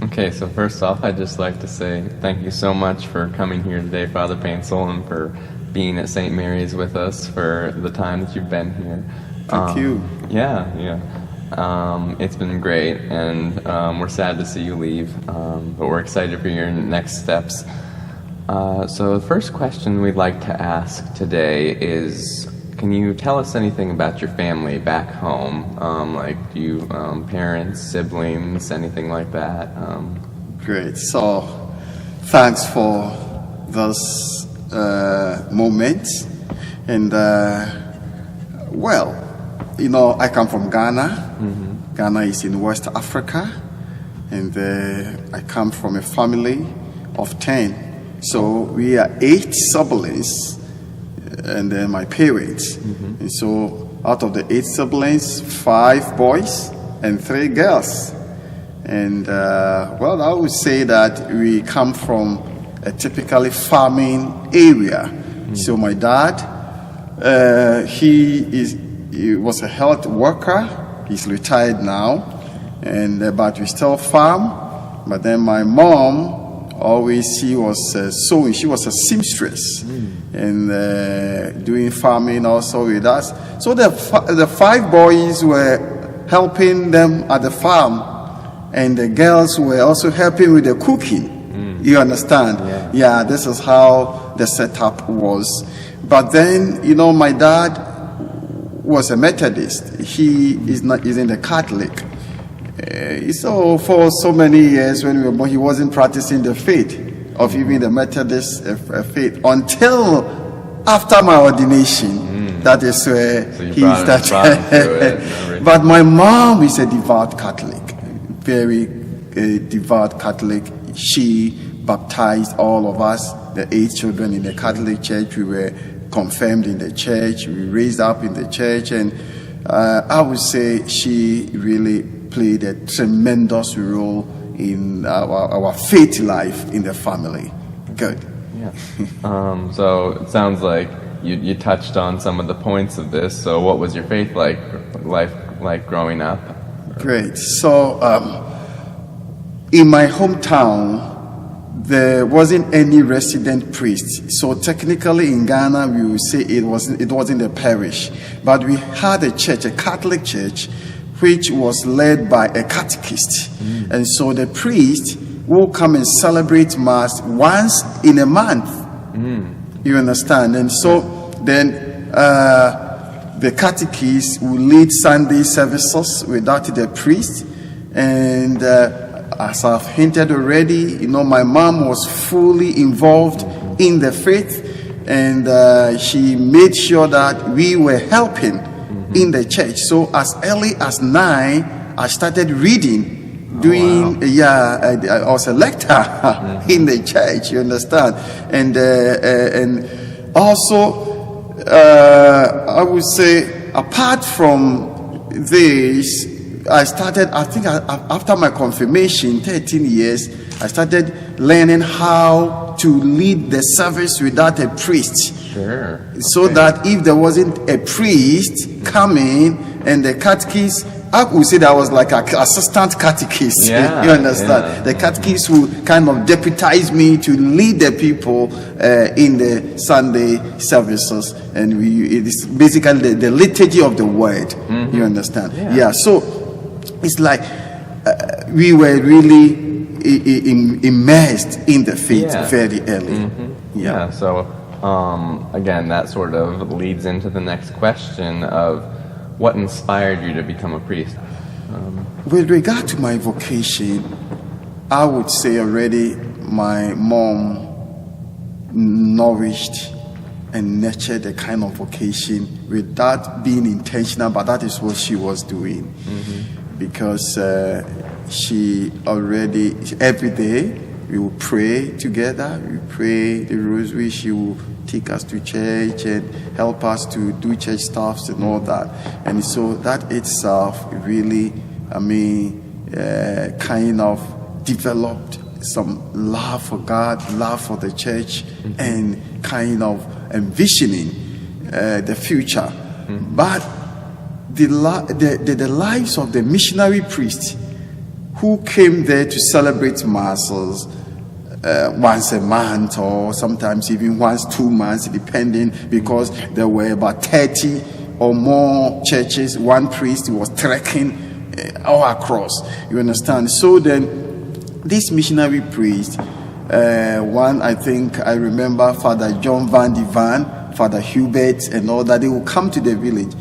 Okay, so first off, I'd just like to say thank you so much for coming here today, Father Paintsil, and for being at St. Mary's with us for the time that you've been here. Thank you. Yeah. It's been great, and we're sad to see you leave, but we're excited for your next steps. So the first question we'd like to ask today is, can you tell us anything about your family back home? Like, do you, parents, siblings, anything like that? Great. So, thanks for this moment. And, well, you know, I come from Ghana. Mm-hmm. Ghana is in West Africa. And I come from a family of 10. So, we are 8 siblings. And then my parents. Mm-hmm. And so out of the 8 siblings, 5 boys and 3 girls. And well, I would say that we come from a typically farming area. Mm-hmm. So my dad, he was a health worker. He's retired now, and but we still farm. But then my mom, always she was sewing. She was a seamstress and doing farming also with us. So the 5 boys were helping them at the farm, and the girls were also helping with the cooking. You understand? Yeah, this is how the setup was. But then, you know, my dad was a Methodist. He is in the Catholic. So for so many years when we were born, he wasn't practicing the faith of even the Methodist faith until after my ordination. That is where he started. But my mom is a devout Catholic, very devout Catholic. She baptized all of us, the 8 children in the Catholic Church. We were confirmed in the church. We raised up in the church, and I would say she really played a tremendous role in our faith life in the family. Good. Yeah. So it sounds like you touched on some of the points of this. So what was your faith life like growing up? Great. So in my hometown, there wasn't any resident priest. So technically in Ghana, we would say it wasn't a parish. But we had a church, a Catholic church, which was led by a catechist. And so the priest will come and celebrate Mass once in a month. You understand? And so then the catechist will lead Sunday services without the priest. And as I've hinted already, you know, my mom was fully involved in the faith, and she made sure that we were helping in the church. So as early as 9, I started reading, doing, I was a lector in the church, you understand? And also, I would say, apart from this, I started, I think after my confirmation, 13 years, I started learning how to lead the service without a priest. Sure. So that if there wasn't a priest coming and the catechist, I would say that I was like an assistant catechist. Yeah, you understand? Yeah. The catechist would kind of deputize me to lead the people in the Sunday services. And it is basically the liturgy of the word. You understand? Yeah. So it's like we were really immersed in the faith very early. Yeah. So again, that sort of leads into the next question of what inspired you to become a priest? With regard to my vocation, I would say already my mom nourished and nurtured the kind of vocation without being intentional, but that is what she was doing. Because she already, every day, we will pray together. We pray the rosary. She will take us to church and help us to do church stuffs and all that. And so that itself really, kind of developed some love for God, love for the church, and kind of envisioning the future. But the lives of the missionary priests who came there to celebrate masses once a month, or sometimes even once 2 months, depending, because there were about 30 or more churches. One priest was trekking all across, you understand. So then this missionary priest, one, I think I remember Father John Van Divan, Father Hubert, and all that, they will come to the village.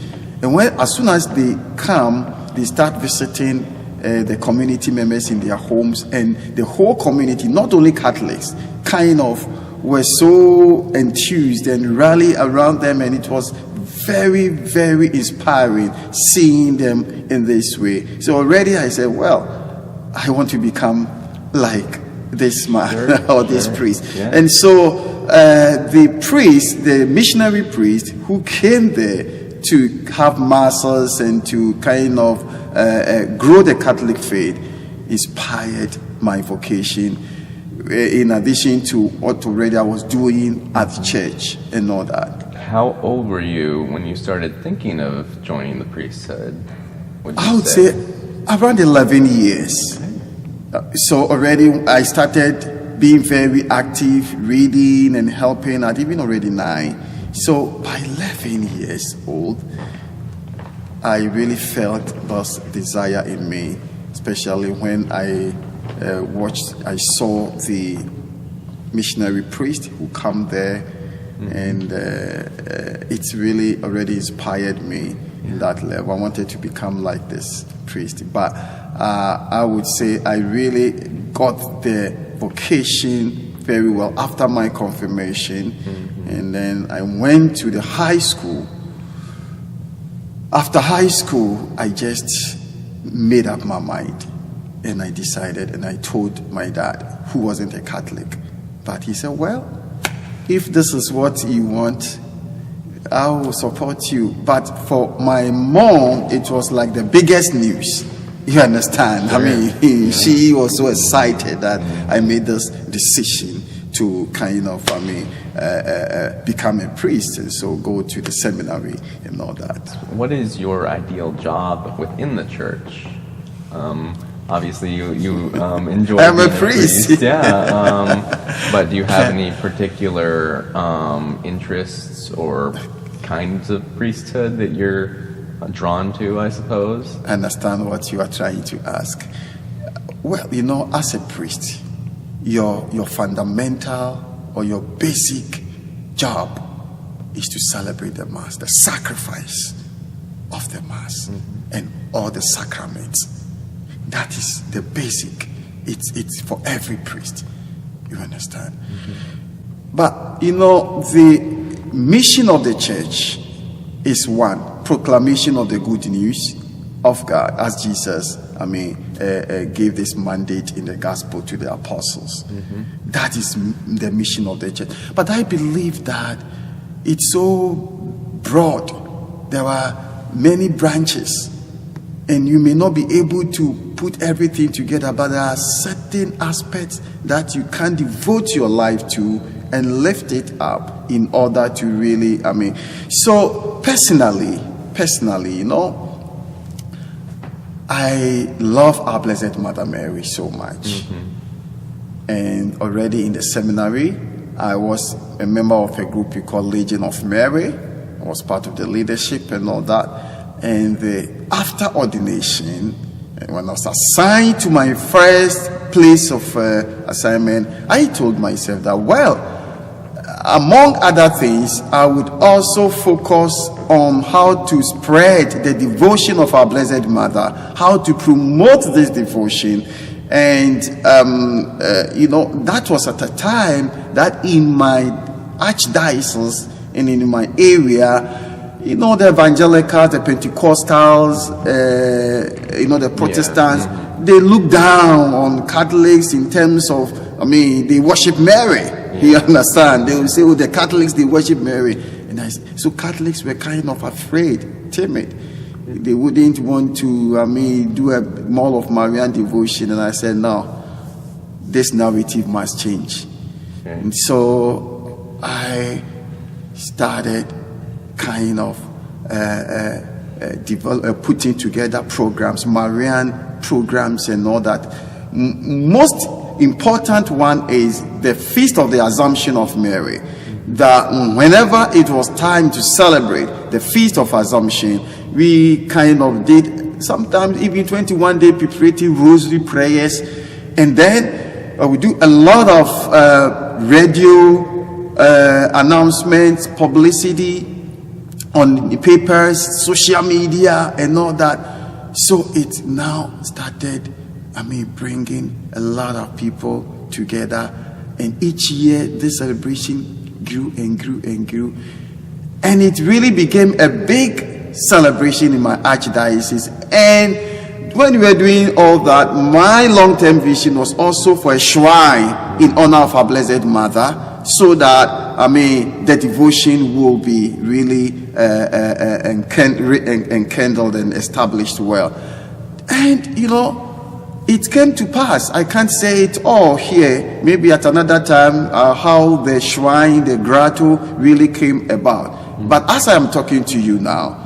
And as soon as they come, they start visiting the community members in their homes, and the whole community, not only Catholics, kind of were so enthused and rally around them, and it was very, very inspiring seeing them in this way. So already I said, well, I want to become like this man or this priest. Yeah. And so the missionary priest who came there to have masses and to kind of grow the Catholic faith inspired my vocation, in addition to what already I was doing at the church and all that. How old were you when you started thinking of joining the priesthood? I would say around 11 years. So already I started being very active, reading and helping at even already 9. So by 11 years old, I really felt this desire in me, especially when I saw the missionary priest who come there, and it's really already inspired me in that level. I wanted to become like this priest, but I would say I really got the vocation very well after my confirmation, and then I went to the high school. After high school, I just made up my mind, and I decided, and I told my dad, who wasn't a Catholic, but he said, well, if this is what you want, I will support you. But for my mom, it was like the biggest news. You understand? Sure. I mean, she was so excited that I made this decision to kind of, become a priest, and so go to the seminary and all that. What is your ideal job within the church? Obviously, you enjoy I'm being a priest. But do you have any particular interests or kinds of priesthood that you're drawn to, I suppose? I understand what you are trying to ask. Well, as a priest, your fundamental or your basic job is to celebrate the Mass, the sacrifice of the Mass, and all the sacraments. That is the basic. It's for every priest. You understand? But the mission of the church is one: proclamation of the good news of God, as Jesus gave this mandate in the gospel to the apostles. That is the mission of the church. But I believe that it's so broad. There are many branches, and you may not be able to put everything together, but there are certain aspects that you can devote your life to and lift it up in order to really, So personally, I love our Blessed Mother Mary so much. And already in the seminary, I was a member of a group we call Legion of Mary. I was part of the leadership and all that. And after ordination, when I was assigned to my first place of assignment, I told myself that, well, among other things, I would also focus on how to spread the devotion of our Blessed Mother, how to promote this devotion. And, that was at a time that in my archdiocese and in my area, the evangelicals, the Pentecostals, the Protestants, they look down on Catholics in terms of, they worship Mary. You understand? They will say, the Catholics, they worship Mary. And so Catholics were kind of afraid, timid. They wouldn't want to, do a more of Marian devotion. And I said, no, this narrative must change. And so I started kind of putting together programs, Marian programs and all that. Most important one is the Feast of the Assumption of Mary. That whenever it was time to celebrate the Feast of Assumption, we kind of did sometimes even 21-day preparative rosary prayers, and then we do a lot of radio announcements, publicity on the papers, social media, and all that. So it now started, bringing a lot of people together, and each year this celebration grew and grew and grew, and it really became a big celebration in my archdiocese. And when we were doing all that, my long-term vision was also for a shrine in honor of our Blessed Mother, so that the devotion will be really enkindled and established well. And it came to pass. I can't say it all here. Maybe at another time, how the shrine, the grotto really came about. But as I am talking to you now,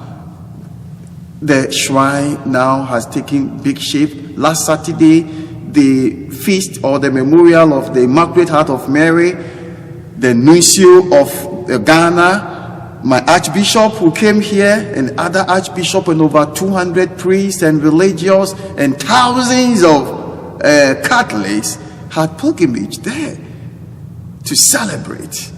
the shrine now has taken big shape. Last Saturday, the feast or the memorial of the Immaculate Heart of Mary, the nuncio of Ghana, my archbishop who came here, and other archbishop, and over 200 priests and religious and thousands of Catholics had pilgrimage there to celebrate.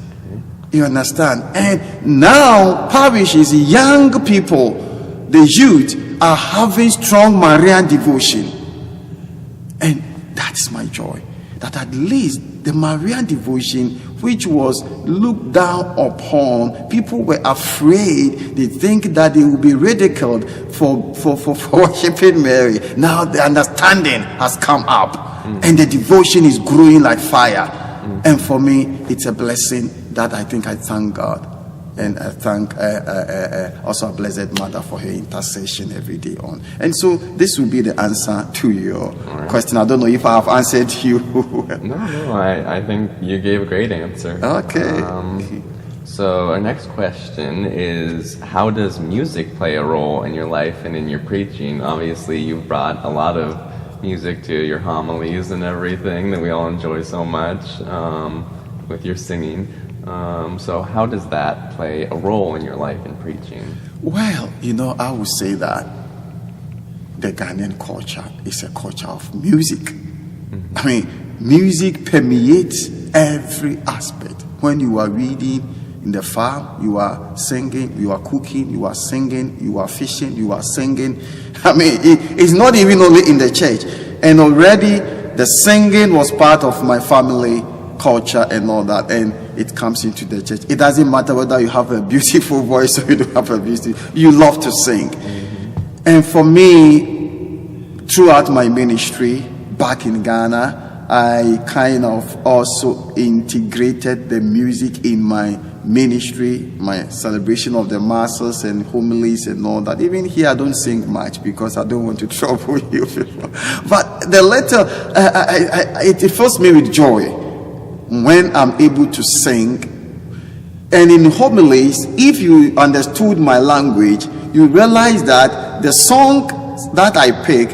You understand? And now parishes, young people, the youth are having strong Marian devotion. And that's my joy, that at least the Marian devotion, which was looked down upon, people were afraid. They think that they will be ridiculed for worshiping Mary. Now the understanding has come up, and the devotion is growing like fire. And for me, it's a blessing that I thank God. And I thank also our Blessed Mother for her intercession every day on. And so this will be the answer to your question. I don't know if I have answered you. No, I think you gave a great answer. Okay. So our next question is, how does music play a role in your life and in your preaching? Obviously, you've brought a lot of music to your homilies and everything that we all enjoy so much with your singing. So how does that play a role in your life in preaching? Well, I would say that the Ghanaian culture is a culture of music. Music permeates every aspect. When you are reading in the farm, you are singing, you are cooking, you are singing, you are fishing, you are singing. It's not even only in the church. And already the singing was part of my family culture and all that, and it comes into the church. It doesn't matter whether you have a beautiful voice or you don't have a beautiful, you love to sing. And for me, throughout my ministry back in Ghana, I kind of also integrated the music in my ministry, my celebration of the masses and homilies and all that. Even here, I don't sing much because I don't want to trouble you people. But the letter, it fills me with joy when I'm able to sing. And in homilies, if you understood my language, you realize that the song that I pick,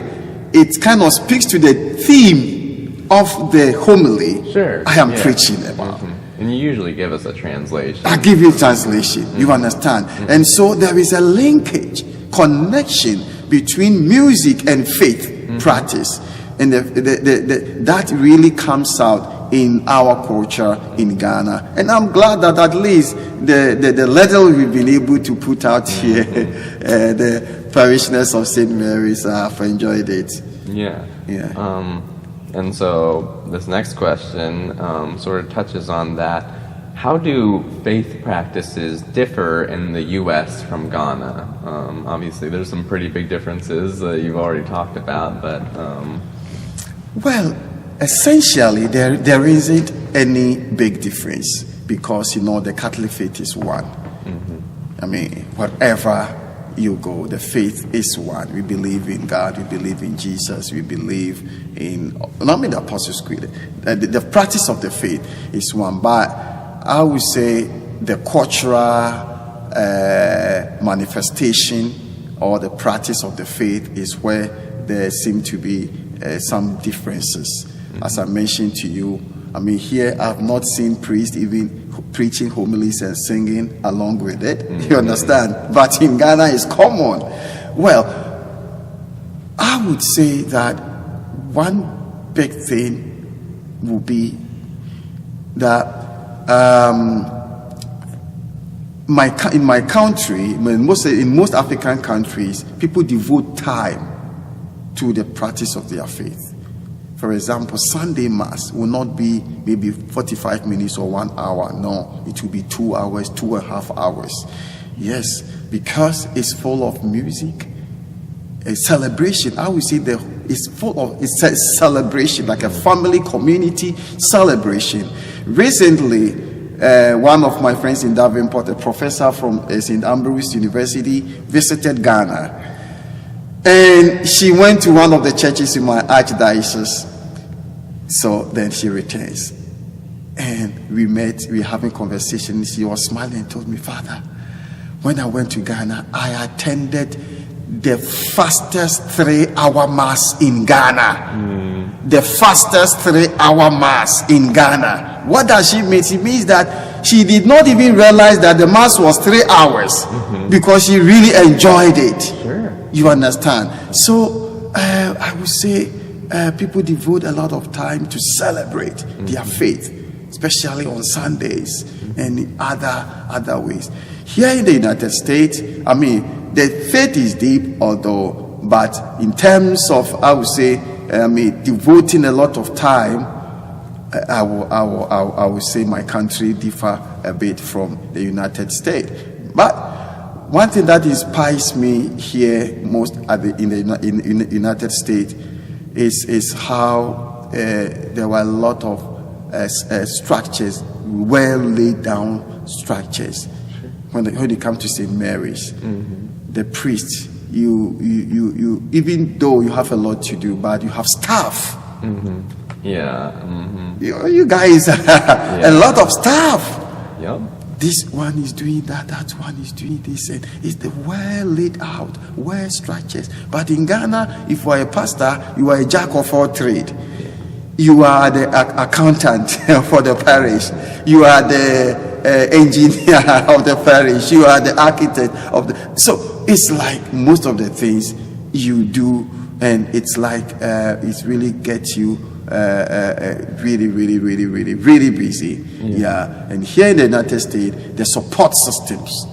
it kind of speaks to the theme of the homily I am preaching about. And you usually give us a translation. I give you translation. You understand? And so there is a linkage, connection between music and faith practice. And that really comes out in our culture in Ghana. And I'm glad that at least the letter we've been able to put out here, the parishioners of St. Mary's have enjoyed it. Yeah. And so this next question sort of touches on that. How do faith practices differ in the U.S. from Ghana? Obviously, there's some pretty big differences that you've already talked about, but... Well, essentially, there isn't any big difference because, the Catholic faith is one. Wherever you go, the faith is one. We believe in God, we believe in Jesus, we believe in, the Apostles' Creed. The practice of the faith is one, but I would say the cultural manifestation or the practice of the faith is where there seem to be some differences. As I mentioned to you, I mean, here I've not seen priests even preaching homilies and singing along with it. You understand? But in Ghana, it's common. Well, I would say that one big thing will be that in my country, in most African countries, people devote time to the practice of their faith. For example, Sunday Mass will not be maybe 45 minutes or 1 hour. No, it will be 2 hours, 2.5 hours. Yes, because it's full of music, a celebration. I would say it's a celebration, like a family community celebration. Recently, one of my friends in Davenport, a professor from St. Ambrose University, visited Ghana. And she went to one of the churches in my archdiocese. So then she returns. And we met, we were having conversation. She was smiling and told me, Father, when I went to Ghana, I attended the fastest 3-hour mass in Ghana. The fastest 3-hour mass in Ghana. What does she mean? It means that she did not even realize that the mass was 3 hours because she really enjoyed it. Sure. You understand? So I would say people devote a lot of time to celebrate their faith, especially on Sundays and in other ways. Here in the United States, I mean, the faith is deep, but in terms of, I would say, devoting a lot of time, I would say my country differ a bit from the United States. But one thing that inspires me here most in the United States is how there were a lot of structures, well laid down structures. When they come to St. Mary's, the priest, you even though you have a lot to do, but you have staff. Yeah. You guys, a lot of staff. Yep. This one is doing that one is doing this, and it's the well laid out, well structured. But in Ghana, if you are a pastor, you are a jack of all trades. You are the accountant for the parish. You are the engineer of the parish. You are the architect of the. So it's like most of the things you do, and it's like it really gets you really busy. Yeah. And here in the United States, the support systems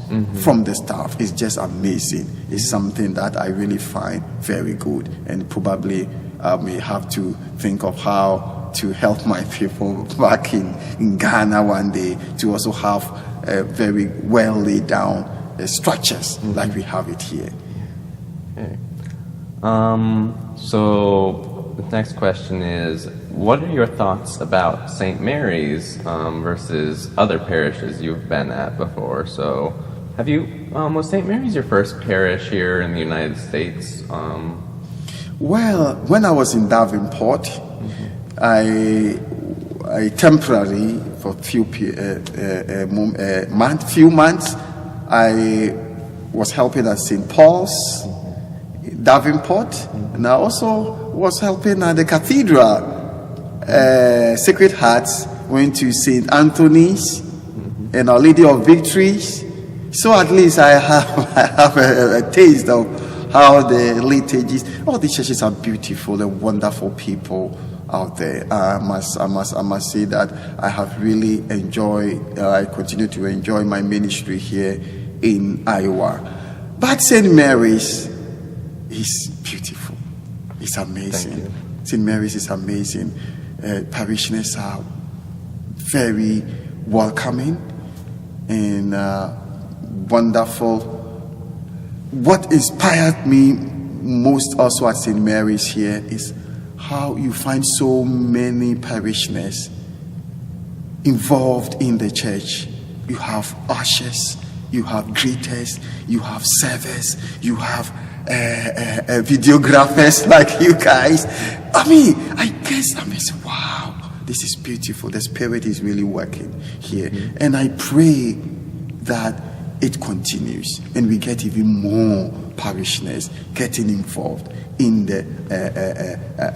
from the staff is just amazing. It's something that I really find very good, and probably I may have to think of how to help my people back in Ghana one day to also have very well laid down structures like we have it here. Okay. So the next question is, what are your thoughts about St. Mary's versus other parishes you've been at before? So have you, was St. Mary's your first parish here in the United States? Well, when I was in Davenport, I temporarily, for few months, I was helping at St. Paul's, Davenport, and I also was helping at the cathedral, Sacred Hearts, went to St. Anthony's and Our Lady of Victories. So at least I have a taste of how the liturgies, all the churches are beautiful and wonderful people out there. I must say that I have really enjoyed, I continue to enjoy my ministry here in Iowa. But St. Mary's is beautiful. It's amazing. St. Mary's is amazing. Parishioners are very welcoming and wonderful. What inspired me most also at St. Mary's here is how you find so many parishioners involved in the church. You have ushers, you have greeters, you have servers, you have videographers like you guys. I mean, I say, wow, this is beautiful. The Spirit is really working here. And I pray that it continues, and we get even more parishioners getting involved in the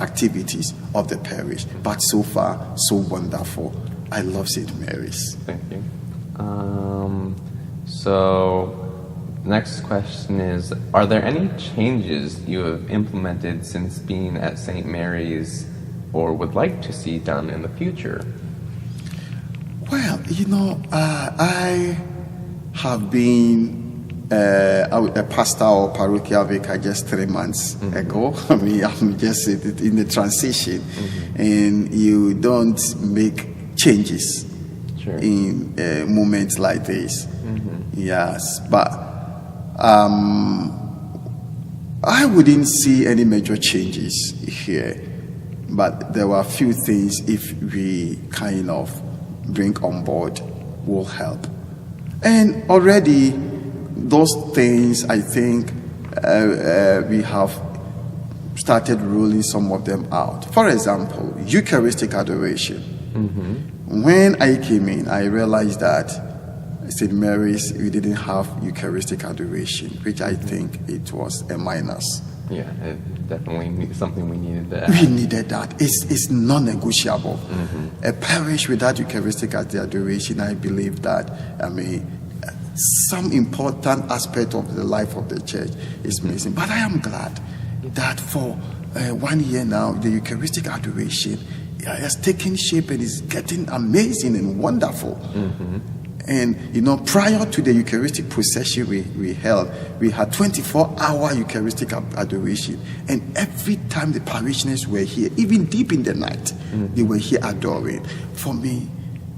activities of the parish. But so far, so wonderful. I love St. Mary's. Thank you. So, next question is, are there any changes you have implemented since being at St. Mary's or would like to see done in the future? Well, I have been a pastor or parochial vicar just 3 months ago. I mean, I'm just in the transition, and you don't make changes in moments like this. Yes, but I wouldn't see any major changes here, but there were a few things, if we kind of bring on board, will help. And already those things, I think we have started rolling some of them out. For example, Eucharistic adoration. When I came in, I realized that St. Mary's, we didn't have Eucharistic adoration, which I think it was a minus. Yeah, it definitely something we needed to add. We needed that. It's non-negotiable. A parish without Eucharistic adoration, I believe that, some important aspect of the life of the church is missing. But I am glad that for 1 year now, the Eucharistic adoration has taken shape and is getting amazing and wonderful. And prior to the Eucharistic procession we held, we had 24-hour Eucharistic adoration, and every time the parishioners were here, even deep in the night, they were here adoring. For me,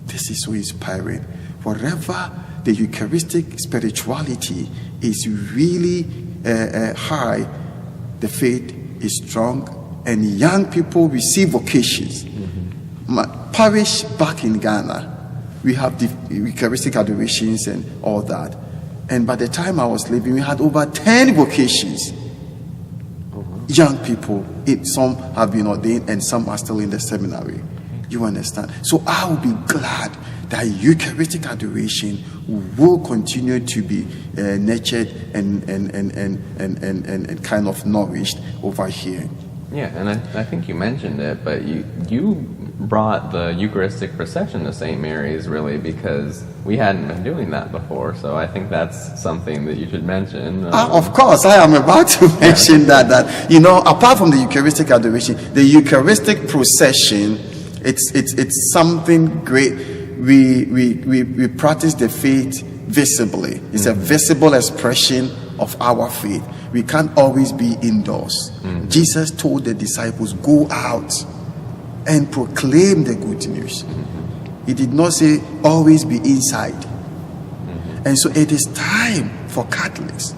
this is so inspiring. Wherever the Eucharistic spirituality is really high, the faith is strong, and young people receive vocations. My parish back in Ghana, we have the Eucharistic adorations and all that. And by the time I was leaving, we had over 10 vocations. Young people, some have been ordained and some are still in the seminary. You understand? So I will be glad that Eucharistic adoration will continue to be nurtured and kind of nourished over here. Yeah, and I think you mentioned it, but you brought the Eucharistic procession to St. Mary's, really, because we hadn't been doing that before. So I think that's something that you should mention. Of course, I am about to mention that apart from the Eucharistic adoration, the Eucharistic procession, it's something great. We practice the faith visibly. It's a visible expression of our faith. We can't always be indoors. Jesus told the disciples, go out and proclaim the good news. He did not say always be inside. And so it is time for Catholics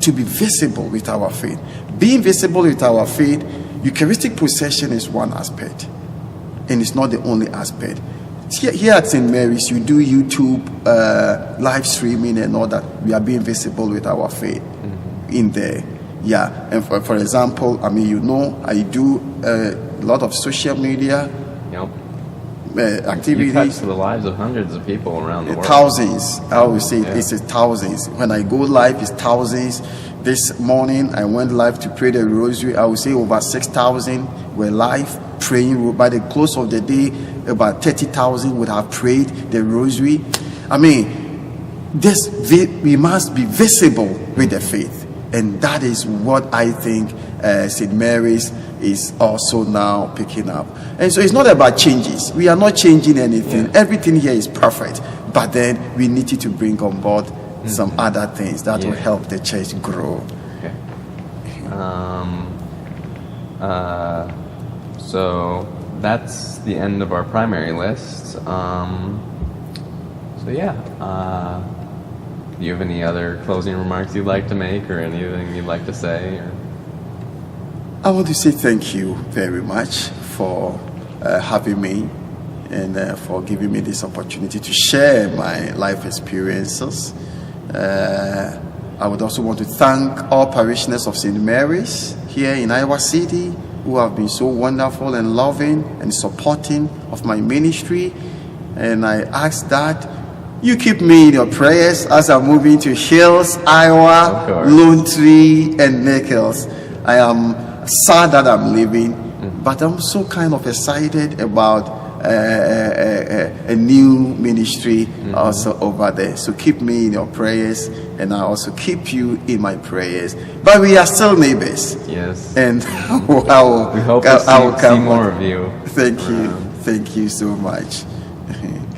to be visible with our faith. Being visible with our faith, Eucharistic procession is one aspect, and it's not the only aspect. Here at St. Mary's, you do YouTube live streaming and all that. We are being visible with our faith in there. Yeah, and for example, I do a lot of social media activities. You touch the lives of hundreds of people around the world. Thousands. I always say it's thousands. When I go live, it's thousands. This morning, I went live to pray the rosary. I would say over 6,000 were live praying. By the close of the day, about 30,000 would have prayed the rosary. We must be visible with the faith. And that is what I think St. Mary's is also now picking up. And so it's not about changes. We are not changing anything. Everything here is perfect. But then we need to bring on board some other things that will help the church grow. Okay. So that's the end of our primary list. Do you have any other closing remarks you'd like to make, or anything you'd like to say? I want to say thank you very much for having me and for giving me this opportunity to share my life experiences. I would also want to thank all parishioners of St. Mary's here in Iowa City who have been so wonderful and loving and supporting of my ministry. And I ask that you keep me in your prayers as I'm moving to Hills, Iowa, Lone Tree, and Nichols. I am sad that I'm leaving, but I'm so kind of excited about a new ministry also over there. So keep me in your prayers, and I also keep you in my prayers. But we are still neighbors. Yes. And we hope to see more of you. Thank you so much.